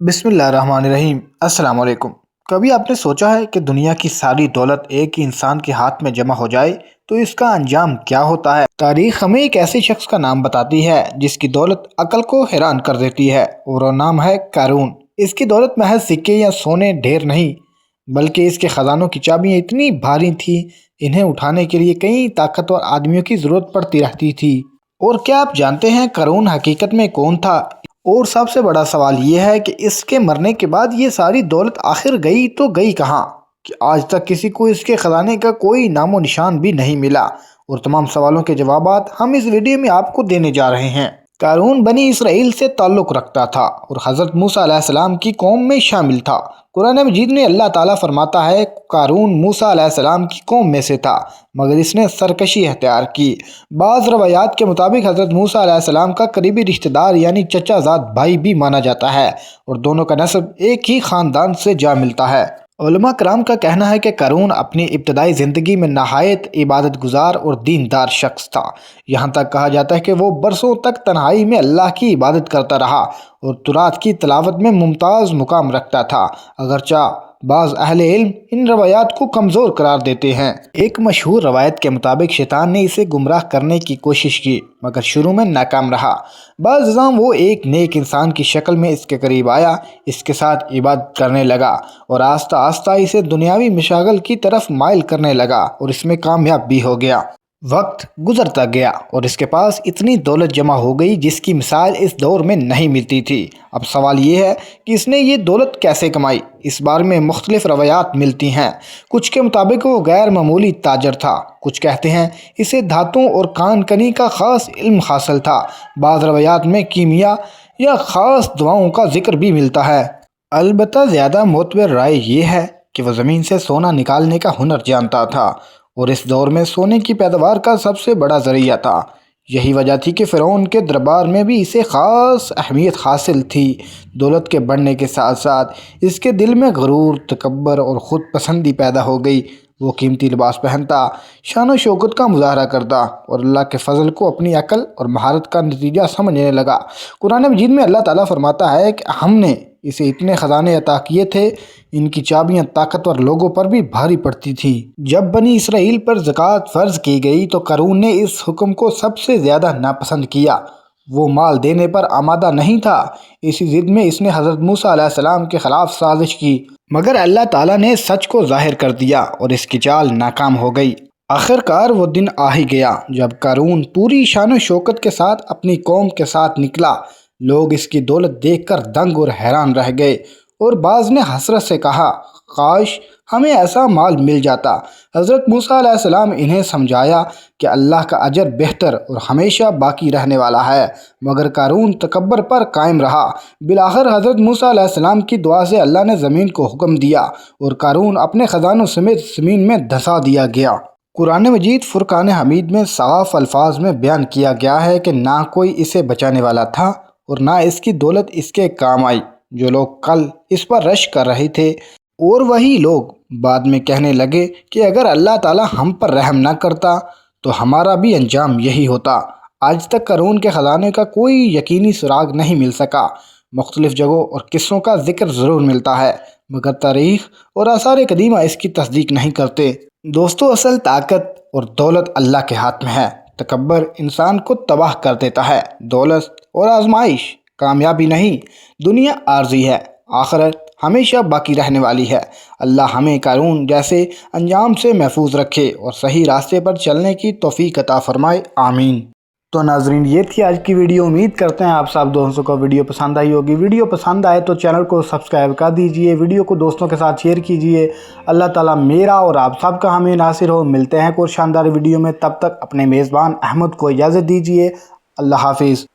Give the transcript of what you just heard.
بسم اللہ الرحمن الرحیم۔ السلام علیکم۔ کبھی آپ نے سوچا ہے کہ دنیا کی ساری دولت ایک ہی انسان کے ہاتھ میں جمع ہو جائے تو اس کا انجام کیا ہوتا ہے؟ تاریخ ہمیں ایک ایسے شخص کا نام بتاتی ہے جس کی دولت عقل کو حیران کر دیتی ہے، اور وہ نام ہے قارون۔ اس کی دولت محض سکے یا سونے ڈھیر نہیں، بلکہ اس کے خزانوں کی چابیاں اتنی بھاری تھیں انہیں اٹھانے کے لیے کئی طاقتور آدمیوں کی ضرورت پڑتی رہتی تھی۔ اور کیا آپ جانتے ہیں قارون حقیقت میں کون تھا؟ اور سب سے بڑا سوال یہ ہے کہ اس کے مرنے کے بعد یہ ساری دولت آخر گئی تو گئی کہاں، کہ آج تک کسی کو اس کے خزانے کا کوئی نام و نشان بھی نہیں ملا۔ اور تمام سوالوں کے جوابات ہم اس ویڈیو میں آپ کو دینے جا رہے ہیں۔ قارون بنی اسرائیل سے تعلق رکھتا تھا اور حضرت موسیٰ علیہ السلام کی قوم میں شامل تھا۔ قرآن مجید میں اللہ تعالیٰ فرماتا ہے قارون موسیٰ علیہ السلام کی قوم میں سے تھا مگر اس نے سرکشی اختیار کی۔ بعض روایات کے مطابق حضرت موسیٰ علیہ السلام کا قریبی رشتہ دار یعنی چچا زاد بھائی بھی مانا جاتا ہے، اور دونوں کا نسب ایک ہی خاندان سے جا ملتا ہے۔ علماء کرام کا کہنا ہے کہ قارون اپنی ابتدائی زندگی میں نہایت عبادت گزار اور دیندار شخص تھا۔ یہاں تک کہا جاتا ہے کہ وہ برسوں تک تنہائی میں اللہ کی عبادت کرتا رہا اور تورات کی تلاوت میں ممتاز مقام رکھتا تھا، اگرچہ بعض اہل علم ان روایات کو کمزور قرار دیتے ہیں۔ ایک مشہور روایت کے مطابق شیطان نے اسے گمراہ کرنے کی کوشش کی مگر شروع میں ناکام رہا۔ بعض ازاں وہ ایک نیک انسان کی شکل میں اس کے قریب آیا، اس کے ساتھ عبادت کرنے لگا اور آہستہ آہستہ اسے دنیاوی مشاغل کی طرف مائل کرنے لگا اور اس میں کامیاب بھی ہو گیا۔ وقت گزرتا گیا اور اس کے پاس اتنی دولت جمع ہو گئی جس کی مثال اس دور میں نہیں ملتی تھی۔ اب سوال یہ ہے کہ اس نے یہ دولت کیسے کمائی؟ اس بارے میں مختلف روایات ملتی ہیں۔ کچھ کے مطابق وہ غیر معمولی تاجر تھا، کچھ کہتے ہیں اسے دھاتوں اور کان کنی کا خاص علم حاصل تھا۔ بعض روایات میں کیمیا یا خاص دواؤں کا ذکر بھی ملتا ہے۔ البتہ زیادہ معتبر رائے یہ ہے کہ وہ زمین سے سونا نکالنے کا ہنر جانتا تھا، اور اس دور میں سونے کی پیداوار کا سب سے بڑا ذریعہ تھا۔ یہی وجہ تھی کہ فرعون کے دربار میں بھی اسے خاص اہمیت حاصل تھی۔ دولت کے بڑھنے کے ساتھ ساتھ اس کے دل میں غرور، تکبر اور خود پسندی پیدا ہو گئی۔ وہ قیمتی لباس پہنتا، شان و شوکت کا مظاہرہ کرتا اور اللہ کے فضل کو اپنی عقل اور مہارت کا نتیجہ سمجھنے لگا۔ قرآن مجید میں اللہ تعالیٰ فرماتا ہے کہ ہم نے اسے اتنے خزانے عطا کیے تھے، ان کی چابیاں طاقتور لوگوں پر بھی بھاری پڑتی تھیں۔ جب بنی اسرائیل پر زکوٰۃ فرض کی گئی تو قارون نے اس حکم کو سب سے زیادہ ناپسند کیا۔ وہ مال دینے پر آمادہ نہیں تھا۔ اسی ضد میں اس نے حضرت موسیٰ علیہ السلام کے خلاف سازش کی، مگر اللہ تعالیٰ نے سچ کو ظاہر کر دیا اور اس کی چال ناکام ہو گئی۔ آخرکار وہ دن آ ہی گیا جب قارون پوری شان و شوکت کے ساتھ اپنی قوم کے ساتھ نکلا۔ لوگ اس کی دولت دیکھ کر دنگ اور حیران رہ گئے، اور بعض نے حسرت سے کہا کاش ہمیں ایسا مال مل جاتا۔ حضرت موسیٰ علیہ السلام انہیں سمجھایا کہ اللہ کا اجر بہتر اور ہمیشہ باقی رہنے والا ہے، مگر قارون تکبر پر قائم رہا۔ بالآخر حضرت موسیٰ علیہ السلام کی دعا سے اللہ نے زمین کو حکم دیا اور قارون اپنے خزانوں سمیت زمین میں دھسا دیا گیا۔ قرآن مجید فرقان حمید میں صاف الفاظ میں بیان کیا گیا ہے کہ نہ کوئی اسے بچانے والا تھا اور نہ اس کی دولت اس کے کام آئی۔ جو لوگ کل اس پر رش کر رہے تھے اور وہی لوگ بعد میں کہنے لگے کہ اگر اللہ تعالیٰ ہم پر رحم نہ کرتا تو ہمارا بھی انجام یہی ہوتا۔ آج تک قارون کے خزانے کا کوئی یقینی سراغ نہیں مل سکا۔ مختلف جگہوں اور قصوں کا ذکر ضرور ملتا ہے، مگر تاریخ اور آثار قدیمہ اس کی تصدیق نہیں کرتے۔ دوستو، اصل طاقت اور دولت اللہ کے ہاتھ میں ہے۔ تکبر انسان کو تباہ کر دیتا ہے۔ دولت اور آزمائش کامیابی نہیں، دنیا عارضی ہے، آخرت ہمیشہ باقی رہنے والی ہے۔ اللہ ہمیں قارون جیسے انجام سے محفوظ رکھے اور صحیح راستے پر چلنے کی توفیق عطا فرمائے، آمین۔ تو ناظرین، یہ تھی آج کی ویڈیو۔ امید کرتے ہیں آپ سب دوستوں کو ویڈیو پسند آئی ہوگی۔ ویڈیو پسند آئے تو چینل کو سبسکرائب کر دیجئے، ویڈیو کو دوستوں کے ساتھ شیئر کیجئے۔ اللہ تعالیٰ میرا اور آپ سب کا ہمیں ناصر ہو۔ ملتے ہیں کوئی شاندار ویڈیو میں، تب تک اپنے میزبان احمد کو اجازت دیجئے۔ اللہ حافظ۔